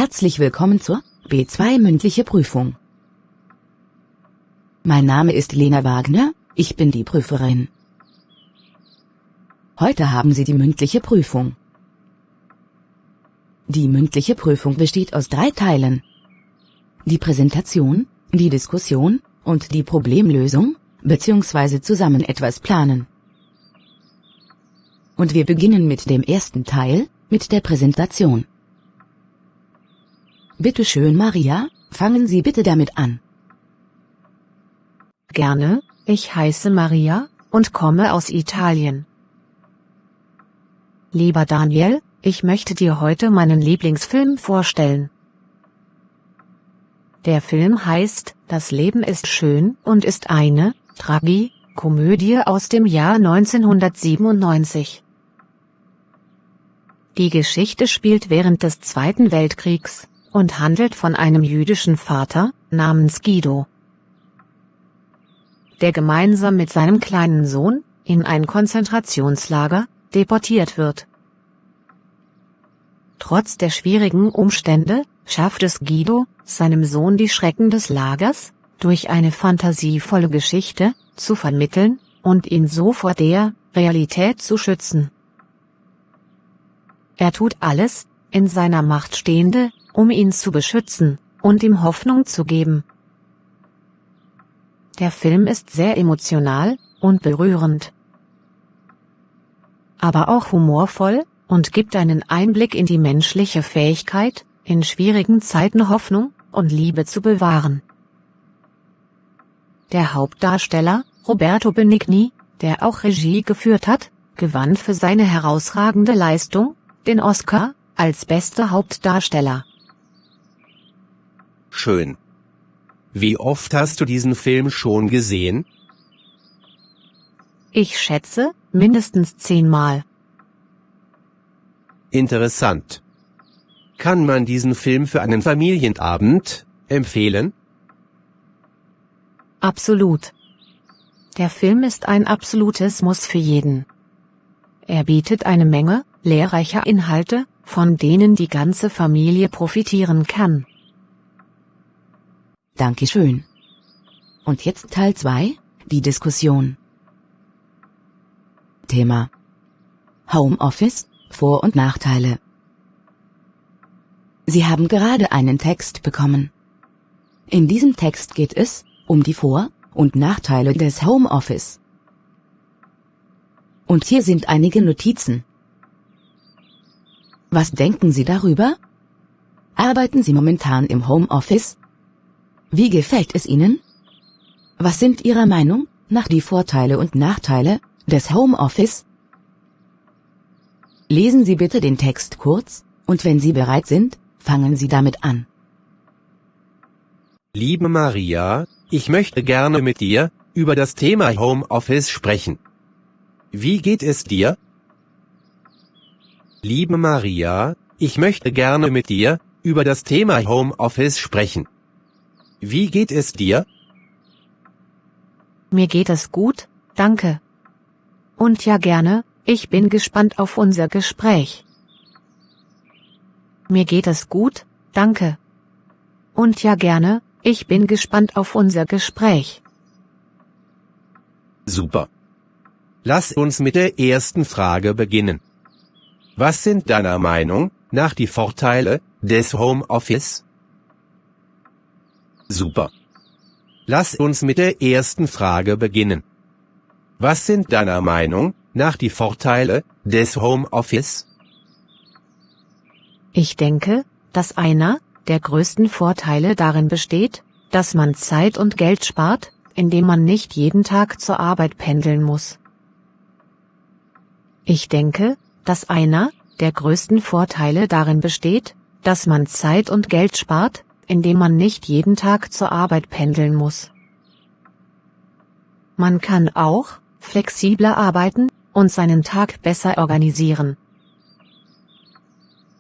Herzlich willkommen zur B2 mündliche Prüfung. Mein Name ist Lena Wagner, ich bin die Prüferin. Heute haben Sie die mündliche Prüfung. Die mündliche Prüfung besteht aus 3 Teilen: die Präsentation, die Diskussion und die Problemlösung, bzw. zusammen etwas planen. Und wir beginnen mit dem ersten Teil, mit der Präsentation. Bitte schön, Maria, fangen Sie bitte damit an. Gerne, ich heiße Maria und komme aus Italien. Lieber Daniel, ich möchte dir heute meinen Lieblingsfilm vorstellen. Der Film heißt Das Leben ist schön und ist eine Tragikomödie aus dem Jahr 1997. Die Geschichte spielt während des Zweiten Weltkriegs und handelt von einem jüdischen Vater namens Guido, der gemeinsam mit seinem kleinen Sohn in ein Konzentrationslager deportiert wird. Trotz der schwierigen Umstände schafft es Guido, seinem Sohn die Schrecken des Lagers durch eine fantasievolle Geschichte zu vermitteln und ihn so vor der Realität zu schützen. Er tut alles in seiner Macht Stehende, um ihn zu beschützen und ihm Hoffnung zu geben. Der Film ist sehr emotional und berührend, aber auch humorvoll und gibt einen Einblick in die menschliche Fähigkeit, in schwierigen Zeiten Hoffnung und Liebe zu bewahren. Der Hauptdarsteller, Roberto Benigni, der auch Regie geführt hat, gewann für seine herausragende Leistung den Oscar als bester Hauptdarsteller. Schön. Wie oft hast du diesen Film schon gesehen? Ich schätze, mindestens 10 Mal. Interessant. Kann man diesen Film für einen Familienabend empfehlen? Absolut. Der Film ist ein absolutes Muss für jeden. Er bietet eine Menge lehrreicher Inhalte, von denen die ganze Familie profitieren kann. Dankeschön. Und jetzt Teil 2, die Diskussion. Thema: Homeoffice, Vor- und Nachteile. Sie haben gerade einen Text bekommen. In diesem Text geht es um die Vor- und Nachteile des Homeoffice. Und hier sind einige Notizen. Was denken Sie darüber? Arbeiten Sie momentan im Homeoffice? Wie gefällt es Ihnen? Was sind Ihrer Meinung nach die Vorteile und Nachteile des Homeoffice? Lesen Sie bitte den Text kurz, und wenn Sie bereit sind, fangen Sie damit an. Liebe Maria, ich möchte gerne mit dir über das Thema Homeoffice sprechen. Wie geht es dir? Liebe Maria, ich möchte gerne mit dir über das Thema Homeoffice sprechen. Wie geht es dir? Mir geht es gut, danke. Und ja gerne, ich bin gespannt auf unser Gespräch. Mir geht es gut, danke. Und ja gerne, ich bin gespannt auf unser Gespräch. Super. Lass uns mit der ersten Frage beginnen. Was sind deiner Meinung nach die Vorteile des Homeoffice? Super. Lass uns mit der ersten Frage beginnen. Was sind deiner Meinung nach die Vorteile des Homeoffice? Ich denke, dass einer der größten Vorteile darin besteht, dass man Zeit und Geld spart, indem man nicht jeden Tag zur Arbeit pendeln muss. Ich denke, dass einer der größten Vorteile darin besteht, dass man Zeit und Geld spart, indem man nicht jeden Tag zur Arbeit pendeln muss. Man kann auch flexibler arbeiten und seinen Tag besser organisieren.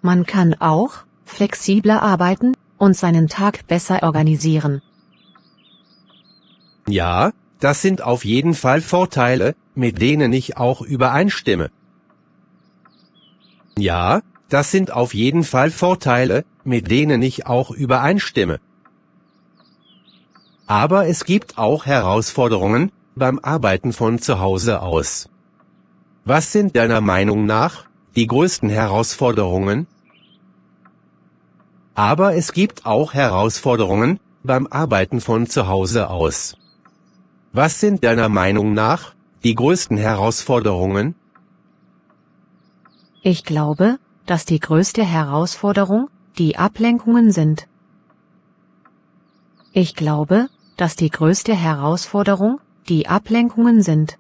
Man kann auch flexibler arbeiten und seinen Tag besser organisieren. Ja, das sind auf jeden Fall Vorteile, mit denen ich auch übereinstimme. Ja, das sind auf jeden Fall Vorteile, mit denen ich auch übereinstimme. Aber es gibt auch Herausforderungen beim Arbeiten von zu Hause aus. Was sind deiner Meinung nach die größten Herausforderungen? Aber es gibt auch Herausforderungen beim Arbeiten von zu Hause aus. Was sind deiner Meinung nach die größten Herausforderungen? Ich glaube, dass die größte Herausforderung die Ablenkungen sind. Ich glaube, dass die größte Herausforderung die Ablenkungen sind.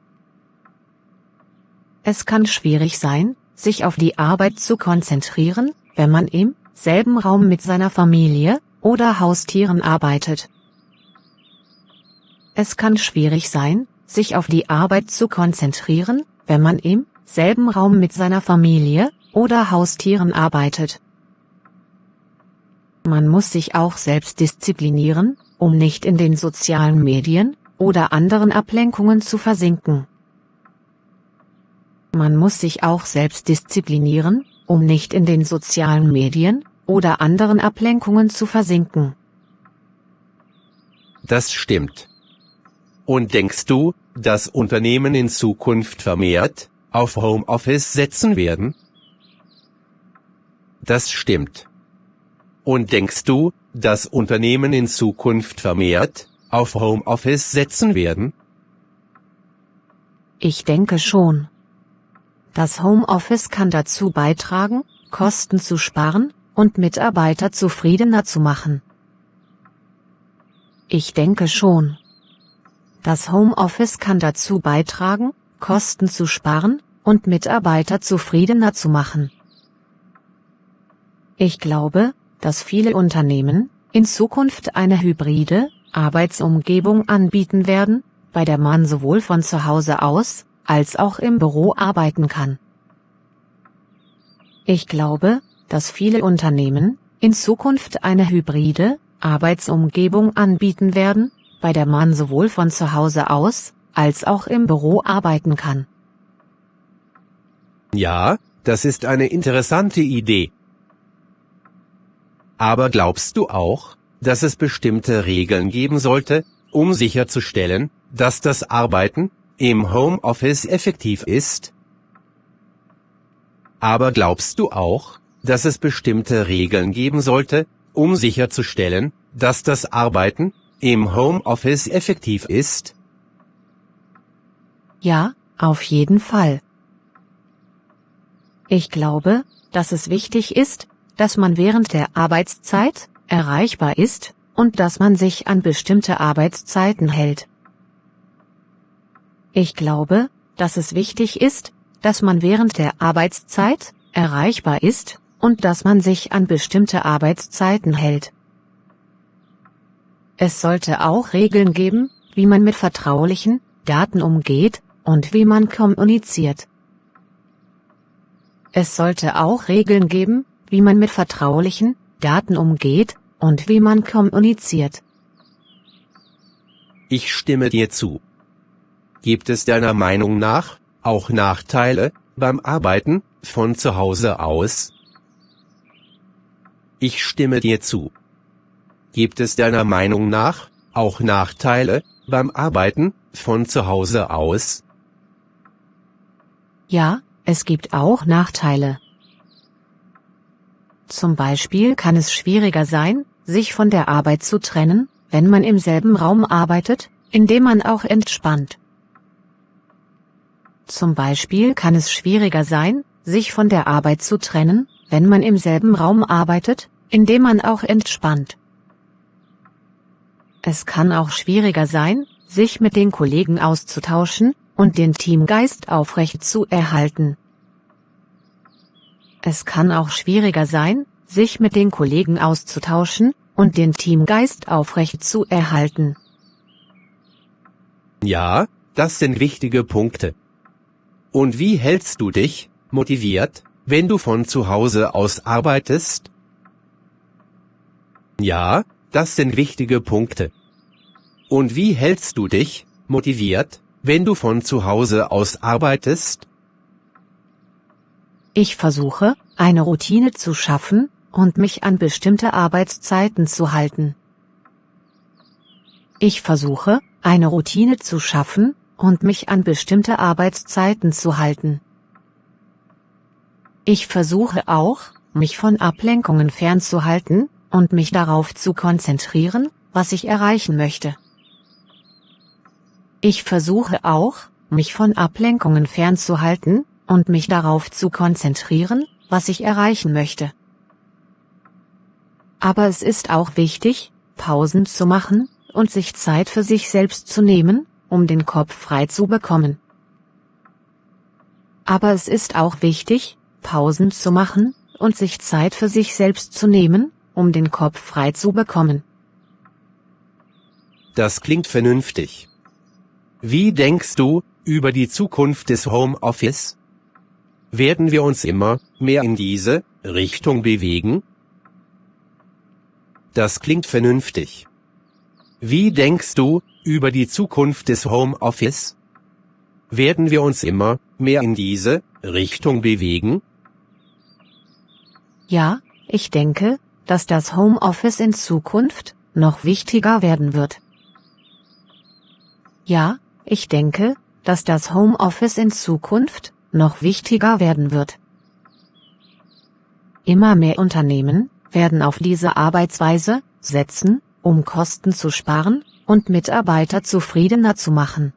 Es kann schwierig sein, sich auf die Arbeit zu konzentrieren, wenn man im selben Raum mit seiner Familie oder Haustieren arbeitet. Es kann schwierig sein, sich auf die Arbeit zu konzentrieren, wenn man im selben Raum mit seiner Familie oder Haustieren arbeitet. Man muss sich auch selbst disziplinieren, um nicht in den sozialen Medien oder anderen Ablenkungen zu versinken. Man muss sich auch selbst disziplinieren, um nicht in den sozialen Medien oder anderen Ablenkungen zu versinken. Das stimmt. Und denkst du, dass Unternehmen in Zukunft vermehrt auf Homeoffice setzen werden? Das stimmt. Und denkst du, dass Unternehmen in Zukunft vermehrt auf Homeoffice setzen werden? Ich denke schon. Das Homeoffice kann dazu beitragen, Kosten zu sparen und Mitarbeiter zufriedener zu machen. Ich denke schon. Das Homeoffice kann dazu beitragen, Kosten zu sparen und Mitarbeiter zufriedener zu machen. Ich glaube, dass viele Unternehmen in Zukunft eine hybride Arbeitsumgebung anbieten werden, bei der man sowohl von zu Hause aus als auch im Büro arbeiten kann. Ich glaube, dass viele Unternehmen in Zukunft eine hybride Arbeitsumgebung anbieten werden, bei der man sowohl von zu Hause aus als auch im Büro arbeiten kann. Ja, das ist eine interessante Idee. Aber glaubst du auch, dass es bestimmte Regeln geben sollte, um sicherzustellen, dass das Arbeiten im Homeoffice effektiv ist? Aber glaubst du auch, dass es bestimmte Regeln geben sollte, um sicherzustellen, dass das Arbeiten im Homeoffice effektiv ist? Ja, auf jeden Fall. Ich glaube, dass es wichtig ist, dass man während der Arbeitszeit erreichbar ist und dass man sich an bestimmte Arbeitszeiten hält. Ich glaube, dass es wichtig ist, dass man während der Arbeitszeit erreichbar ist und dass man sich an bestimmte Arbeitszeiten hält. Es sollte auch Regeln geben, wie man mit vertraulichen Daten umgeht und wie man kommuniziert. Es sollte auch Regeln geben, wie man mit vertraulichen Daten umgeht und wie man kommuniziert. Ich stimme dir zu. Gibt es deiner Meinung nach auch Nachteile beim Arbeiten von zu Hause aus? Ich stimme dir zu. Gibt es deiner Meinung nach auch Nachteile beim Arbeiten von zu Hause aus? Ja, es gibt auch Nachteile. Zum Beispiel kann es schwieriger sein, sich von der Arbeit zu trennen, wenn man im selben Raum arbeitet, in dem man auch entspannt. Zum Beispiel kann es schwieriger sein, sich von der Arbeit zu trennen, wenn man im selben Raum arbeitet, in dem man auch entspannt. Es kann auch schwieriger sein, sich mit den Kollegen auszutauschen und den Teamgeist aufrecht zu erhalten. Es kann auch schwieriger sein, sich mit den Kollegen auszutauschen und den Teamgeist aufrecht zu erhalten. Ja, das sind wichtige Punkte. Und wie hältst du dich motiviert, wenn du von zu Hause aus arbeitest? Ja, das sind wichtige Punkte. Und wie hältst du dich motiviert, wenn du von zu Hause aus arbeitest? Ich versuche, eine Routine zu schaffen und mich an bestimmte Arbeitszeiten zu halten. Ich versuche, eine Routine zu schaffen und mich an bestimmte Arbeitszeiten zu halten. Ich versuche auch, mich von Ablenkungen fernzuhalten und mich darauf zu konzentrieren, was ich erreichen möchte. Ich versuche auch, mich von Ablenkungen fernzuhalten und mich darauf zu konzentrieren, was ich erreichen möchte. Aber es ist auch wichtig, Pausen zu machen und sich Zeit für sich selbst zu nehmen, um den Kopf frei zu bekommen. Aber es ist auch wichtig, Pausen zu machen und sich Zeit für sich selbst zu nehmen, um den Kopf frei zu bekommen. Das klingt vernünftig. Wie denkst du über die Zukunft des Homeoffice? Werden wir uns immer mehr in diese Richtung bewegen? Das klingt vernünftig. Wie denkst du über die Zukunft des Homeoffice? Werden wir uns immer mehr in diese Richtung bewegen? Ja, ich denke, dass das Homeoffice in Zukunft noch wichtiger werden wird. Ja, ich denke, dass das Homeoffice in Zukunft noch wichtiger werden wird. Immer mehr Unternehmen werden auf diese Arbeitsweise setzen, um Kosten zu sparen und Mitarbeiter zufriedener zu machen.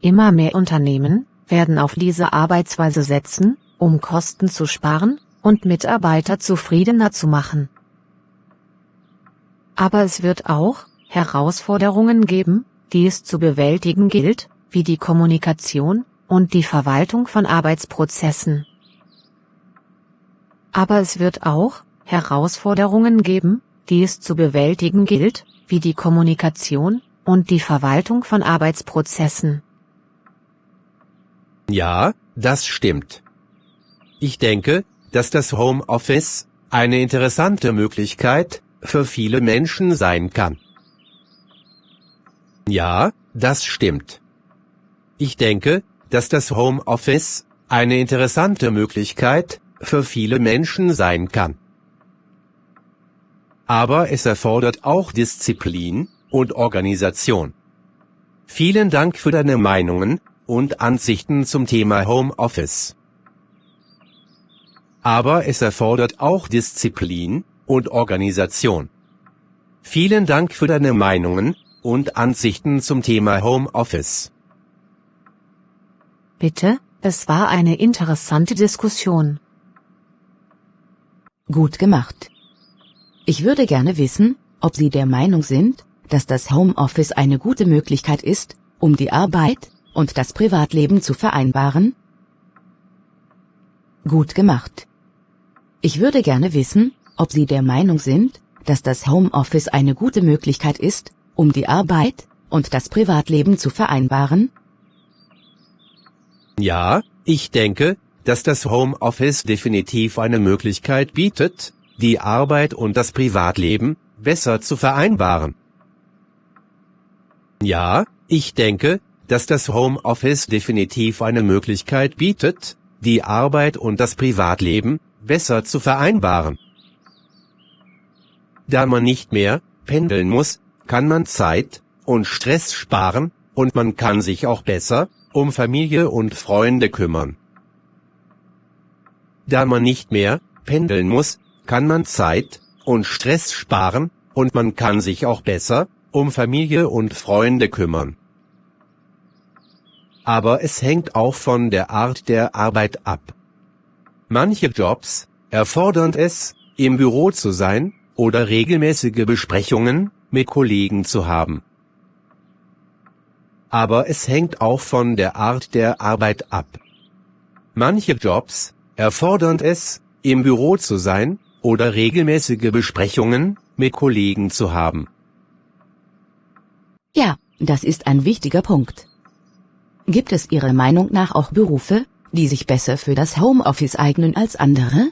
Immer mehr Unternehmen werden auf diese Arbeitsweise setzen, um Kosten zu sparen und Mitarbeiter zufriedener zu machen. Aber es wird auch Herausforderungen geben, die es zu bewältigen gilt, wie die Kommunikation und die Verwaltung von Arbeitsprozessen. Aber es wird auch Herausforderungen geben, die es zu bewältigen gilt, wie die Kommunikation und die Verwaltung von Arbeitsprozessen. Ja, das stimmt. Ich denke, dass das Homeoffice eine interessante Möglichkeit für viele Menschen sein kann. Ja, das stimmt. Ich denke, dass das Homeoffice eine interessante Möglichkeit für viele Menschen sein kann. Aber es erfordert auch Disziplin und Organisation. Vielen Dank für deine Meinungen und Ansichten zum Thema Homeoffice. Aber es erfordert auch Disziplin und Organisation. Vielen Dank für deine Meinungen und Ansichten zum Thema Homeoffice. Bitte, es war eine interessante Diskussion. Gut gemacht. Ich würde gerne wissen, ob Sie der Meinung sind, dass das Homeoffice eine gute Möglichkeit ist, um die Arbeit und das Privatleben zu vereinbaren? Gut gemacht. Ich würde gerne wissen, ob Sie der Meinung sind, dass das Homeoffice eine gute Möglichkeit ist, um die Arbeit und das Privatleben zu vereinbaren? Ja, ich denke, dass das Homeoffice definitiv eine Möglichkeit bietet, die Arbeit und das Privatleben besser zu vereinbaren. Ja, ich denke, dass das Homeoffice definitiv eine Möglichkeit bietet, die Arbeit und das Privatleben besser zu vereinbaren. Da man nicht mehr pendeln muss, kann man Zeit und Stress sparen und man kann sich auch besser um Familie und Freunde kümmern. Da man nicht mehr pendeln muss, kann man Zeit und Stress sparen und man kann sich auch besser um Familie und Freunde kümmern. Aber es hängt auch von der Art der Arbeit ab. Manche Jobs erfordern es, im Büro zu sein oder regelmäßige Besprechungen mit Kollegen zu haben. Aber es hängt auch von der Art der Arbeit ab. Manche Jobs erfordern es, im Büro zu sein oder regelmäßige Besprechungen mit Kollegen zu haben. Ja, das ist ein wichtiger Punkt. Gibt es Ihrer Meinung nach auch Berufe, die sich besser für das Homeoffice eignen als andere?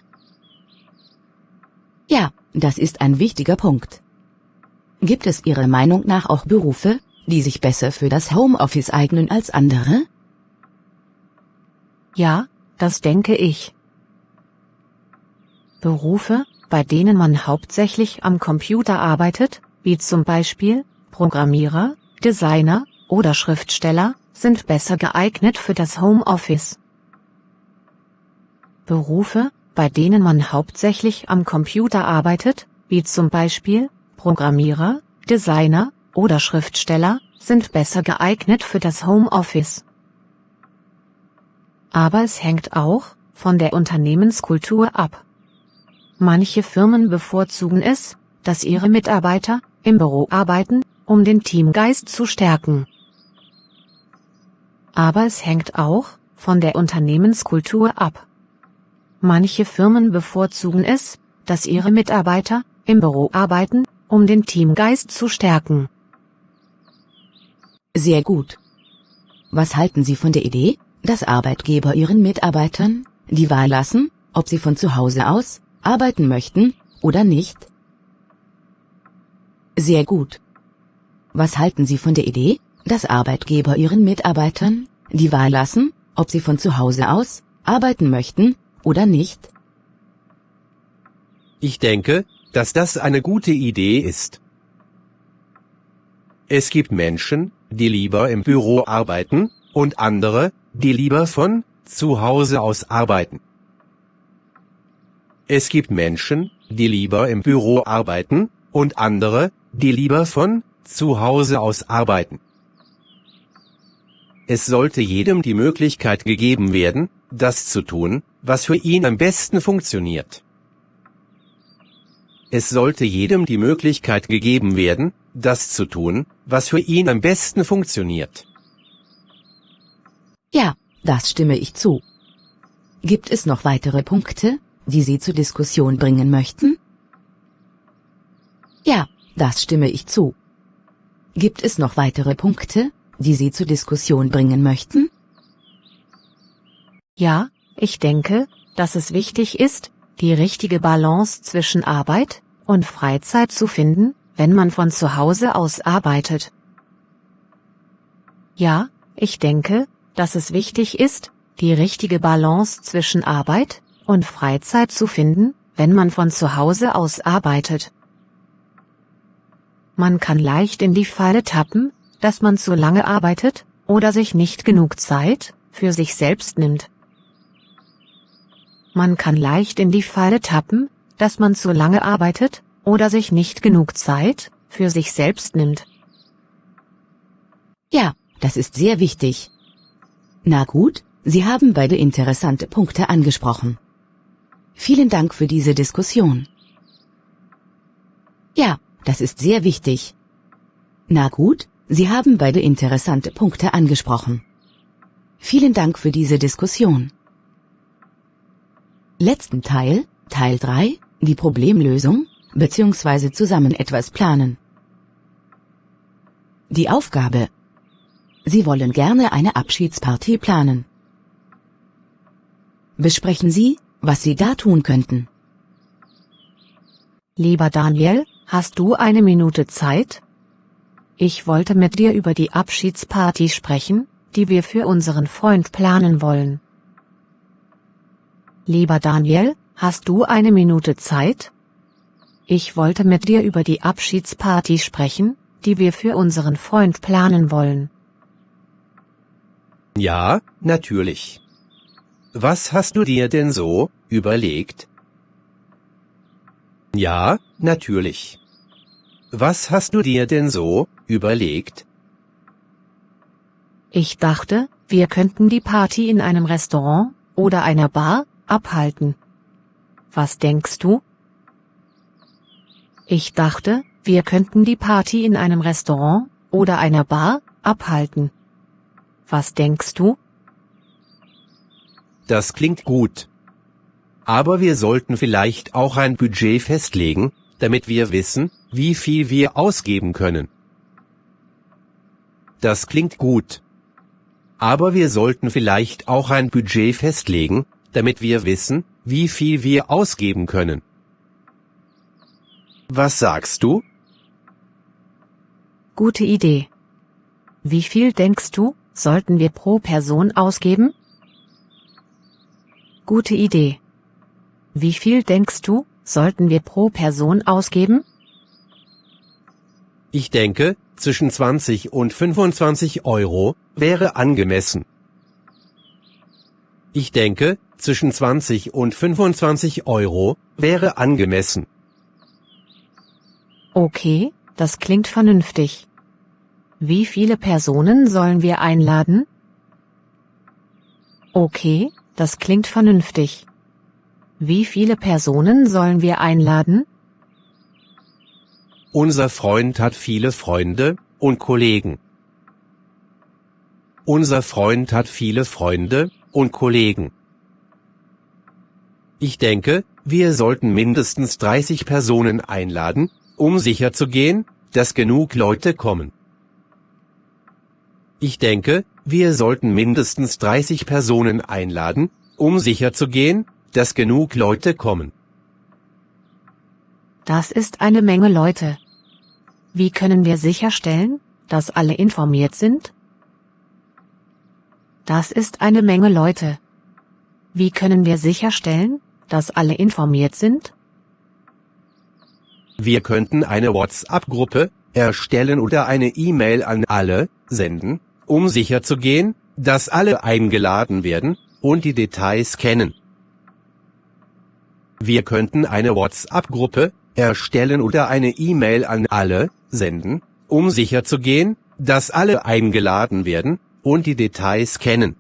Ja, das ist ein wichtiger Punkt. Gibt es Ihrer Meinung nach auch Berufe, die sich besser für das Homeoffice eignen als andere? Ja, das denke ich. Berufe, bei denen man hauptsächlich am Computer arbeitet, wie zum Beispiel Programmierer, Designer oder Schriftsteller, sind besser geeignet für das Homeoffice. Berufe, bei denen man hauptsächlich am Computer arbeitet, wie zum Beispiel Programmierer, Designer oder Schriftsteller, sind besser geeignet für das Homeoffice. Aber es hängt auch von der Unternehmenskultur ab. Manche Firmen bevorzugen es, dass ihre Mitarbeiter im Büro arbeiten, um den Teamgeist zu stärken. Aber es hängt auch von der Unternehmenskultur ab. Manche Firmen bevorzugen es, dass ihre Mitarbeiter im Büro arbeiten, um den Teamgeist zu stärken. Sehr gut. Was halten Sie von der Idee, dass Arbeitgeber ihren Mitarbeitern die Wahl lassen, ob sie von zu Hause aus arbeiten möchten oder nicht? Sehr gut. Was halten Sie von der Idee, dass Arbeitgeber ihren Mitarbeitern die Wahl lassen, ob sie von zu Hause aus arbeiten möchten oder nicht? Ich denke, dass das eine gute Idee ist. Es gibt Menschen, die lieber im Büro arbeiten, und andere, die lieber von zu Hause aus arbeiten. Es gibt Menschen, die lieber im Büro arbeiten, und andere, die lieber von zu Hause aus arbeiten. Es sollte jedem die Möglichkeit gegeben werden, das zu tun, was für ihn am besten funktioniert. Es sollte jedem die Möglichkeit gegeben werden, das zu tun, was für ihn am besten funktioniert. Ja, das stimme ich zu. Gibt es noch weitere Punkte, die Sie zur Diskussion bringen möchten? Ja, das stimme ich zu. Gibt es noch weitere Punkte, die Sie zur Diskussion bringen möchten? Ja, ich denke, dass es wichtig ist, die richtige Balance zwischen Arbeit und Freizeit zu finden, wenn man von zu Hause aus arbeitet. Ja, ich denke, dass es wichtig ist, die richtige Balance zwischen Arbeit und Freizeit zu finden, wenn man von zu Hause aus arbeitet. Man kann leicht in die Falle tappen, dass man zu lange arbeitet oder sich nicht genug Zeit für sich selbst nimmt. Man kann leicht in die Falle tappen, dass man zu lange arbeitet oder sich nicht genug Zeit für sich selbst nimmt. Ja, das ist sehr wichtig. Na gut, Sie haben beide interessante Punkte angesprochen. Vielen Dank für diese Diskussion. Ja, das ist sehr wichtig. Na gut, Sie haben beide interessante Punkte angesprochen. Vielen Dank für diese Diskussion. Letzten Teil, Teil 3, die Problemlösung, bzw. zusammen etwas planen. Die Aufgabe. Sie wollen gerne eine Abschiedsparty planen. Besprechen Sie, was Sie da tun könnten. Lieber Daniel, hast du eine Minute Zeit? Ich wollte mit dir über die Abschiedsparty sprechen, die wir für unseren Freund planen wollen. Lieber Daniel, hast du eine Minute Zeit? Ich wollte mit dir über die Abschiedsparty sprechen, die wir für unseren Freund planen wollen. Ja, natürlich. Was hast du dir denn so überlegt? Ja, natürlich. Was hast du dir denn so überlegt? Ich dachte, wir könnten die Party in einem Restaurant oder einer Bar abhalten. Was denkst du? Ich dachte, wir könnten die Party in einem Restaurant oder einer Bar abhalten. Was denkst du? Das klingt gut. Aber wir sollten vielleicht auch ein Budget festlegen, damit wir wissen, wie viel wir ausgeben können. Das klingt gut. Aber wir sollten vielleicht auch ein Budget festlegen, damit wir wissen, wie viel wir ausgeben können. Was sagst du? Gute Idee. Wie viel denkst du, sollten wir pro Person ausgeben? Gute Idee. Wie viel denkst du, sollten wir pro Person ausgeben? Ich denke, zwischen 20 und 25 Euro wäre angemessen. Ich denke, zwischen 20 und 25 Euro wäre angemessen. Okay, das klingt vernünftig. Wie viele Personen sollen wir einladen? Okay, das klingt vernünftig. Wie viele Personen sollen wir einladen? Unser Freund hat viele Freunde und Kollegen. Unser Freund hat viele Freunde und Kollegen. Ich denke, wir sollten mindestens 30 Personen einladen, um sicherzugehen, dass genug Leute kommen. Ich denke, wir sollten mindestens 30 Personen einladen, um sicherzugehen, dass genug Leute kommen. Das ist eine Menge Leute. Wie können wir sicherstellen, dass alle informiert sind? Das ist eine Menge Leute. Wie können wir sicherstellen, dass alle informiert sind? Wir könnten eine WhatsApp-Gruppe erstellen oder eine E-Mail an alle senden, um sicherzugehen, dass alle eingeladen werden und die Details kennen. Wir könnten eine WhatsApp-Gruppe erstellen oder eine E-Mail an alle senden, um sicherzugehen, dass alle eingeladen werden und die Details kennen.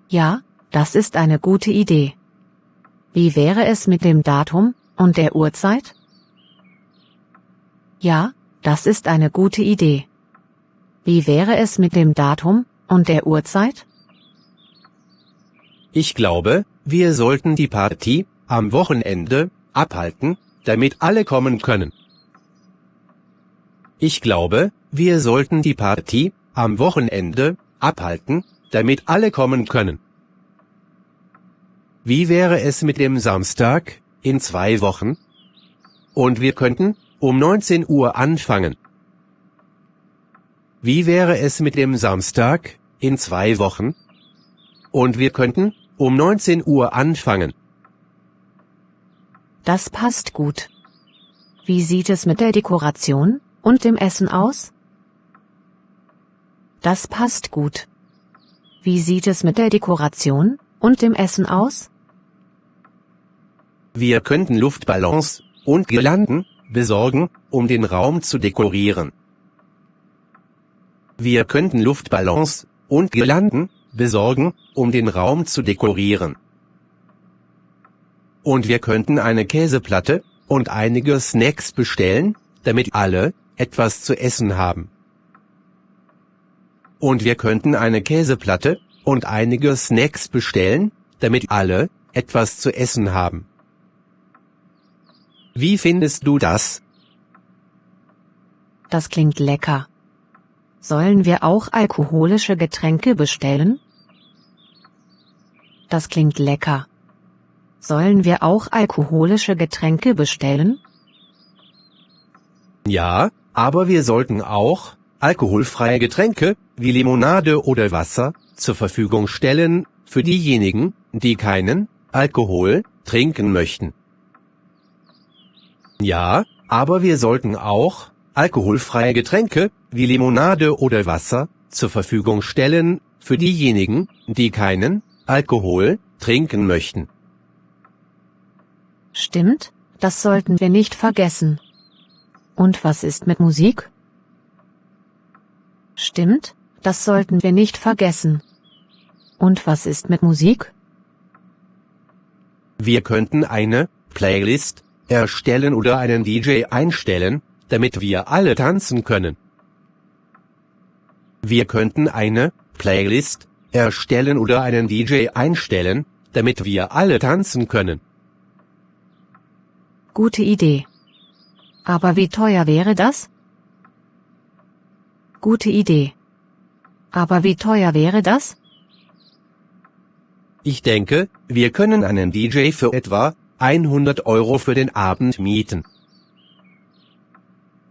Ja, das ist eine gute Idee. Wie wäre es mit dem Datum und der Uhrzeit? Ja, das ist eine gute Idee. Wie wäre es mit dem Datum und der Uhrzeit? Ich glaube, wir sollten die Party am Wochenende abhalten, damit alle kommen können. Ich glaube, wir sollten die Party am Wochenende abhalten, damit alle kommen können. Wie wäre es mit dem Samstag in 2 Wochen? Und wir könnten um 19 Uhr anfangen. Wie wäre es mit dem Samstag in 2 Wochen? Und wir könnten um 19 Uhr anfangen. Das passt gut. Wie sieht es mit der Dekoration und dem Essen aus? Das passt gut. Wie sieht es mit der Dekoration und dem Essen aus? Wir könnten Luftballons und Girlanden besorgen, um den Raum zu dekorieren. Wir könnten Luftballons und Girlanden besorgen, um den Raum zu dekorieren. Und wir könnten eine Käseplatte und einige Snacks bestellen, damit alle etwas zu essen haben. Und wir könnten eine Käseplatte und einige Snacks bestellen, damit alle etwas zu essen haben. Wie findest du das? Das klingt lecker. Sollen wir auch alkoholische Getränke bestellen? Das klingt lecker. Sollen wir auch alkoholische Getränke bestellen? Ja, aber wir sollten auch alkoholfreie Getränke wie Limonade oder Wasser zur Verfügung stellen für diejenigen, die keinen Alkohol trinken möchten. Ja, aber wir sollten auch alkoholfreie Getränke wie Limonade oder Wasser zur Verfügung stellen für diejenigen, die keinen Alkohol trinken möchten. Stimmt, das sollten wir nicht vergessen. Und was ist mit Musik? Stimmt, das sollten wir nicht vergessen. Und was ist mit Musik? Wir könnten eine Playlist erstellen oder einen DJ einstellen, damit wir alle tanzen können. Wir könnten eine Playlist erstellen oder einen DJ einstellen, damit wir alle tanzen können. Gute Idee. Aber wie teuer wäre das? Gute Idee. Aber wie teuer wäre das? Ich denke, wir können einen DJ für etwa 100 Euro für den Abend mieten.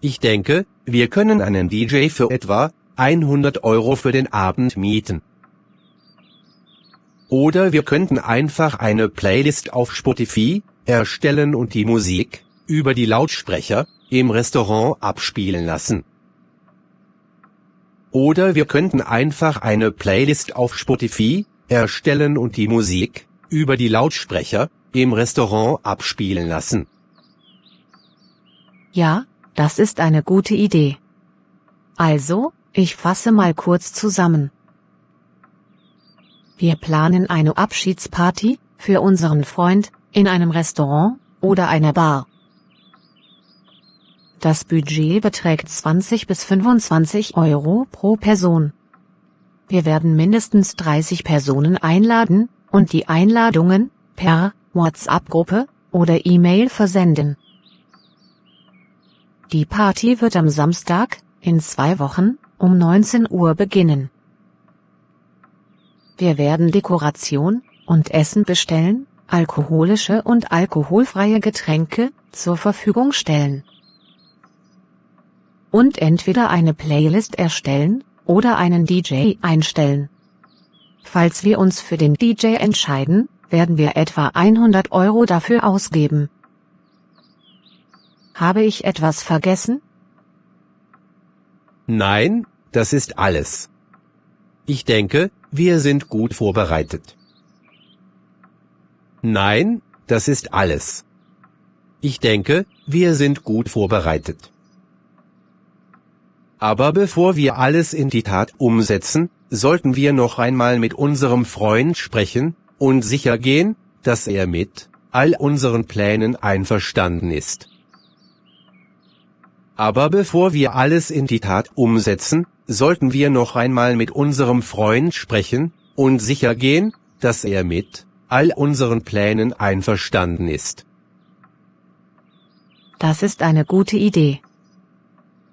Ich denke, wir können einen DJ für etwa 100 Euro für den Abend mieten. Oder wir könnten einfach eine Playlist auf Spotify erstellen und die Musik über die Lautsprecher im Restaurant abspielen lassen. Oder wir könnten einfach eine Playlist auf Spotify erstellen und die Musik über die Lautsprecher im Restaurant abspielen lassen. Ja, das ist eine gute Idee. Also, ich fasse mal kurz zusammen. Wir planen eine Abschiedsparty für unseren Freund in einem Restaurant oder einer Bar. Das Budget beträgt 20 bis 25 Euro pro Person. Wir werden mindestens 30 Personen einladen und die Einladungen per WhatsApp-Gruppe oder E-Mail versenden. Die Party wird am Samstag, in 2 Wochen, um 19 Uhr beginnen. Wir werden Dekoration und Essen bestellen, alkoholische und alkoholfreie Getränke zur Verfügung stellen. Und entweder eine Playlist erstellen oder einen DJ einstellen. Falls wir uns für den DJ entscheiden, werden wir etwa 100 Euro dafür ausgeben. Habe ich etwas vergessen? Nein, das ist alles. Ich denke, wir sind gut vorbereitet. Nein, das ist alles. Ich denke, wir sind gut vorbereitet. Aber bevor wir alles in die Tat umsetzen, sollten wir noch einmal mit unserem Freund sprechen und sicher gehen, dass er mit all unseren Plänen einverstanden ist. Aber bevor wir alles in die Tat umsetzen, sollten wir noch einmal mit unserem Freund sprechen und sicher gehen, dass er mit all unseren Plänen einverstanden ist. Das ist eine gute Idee.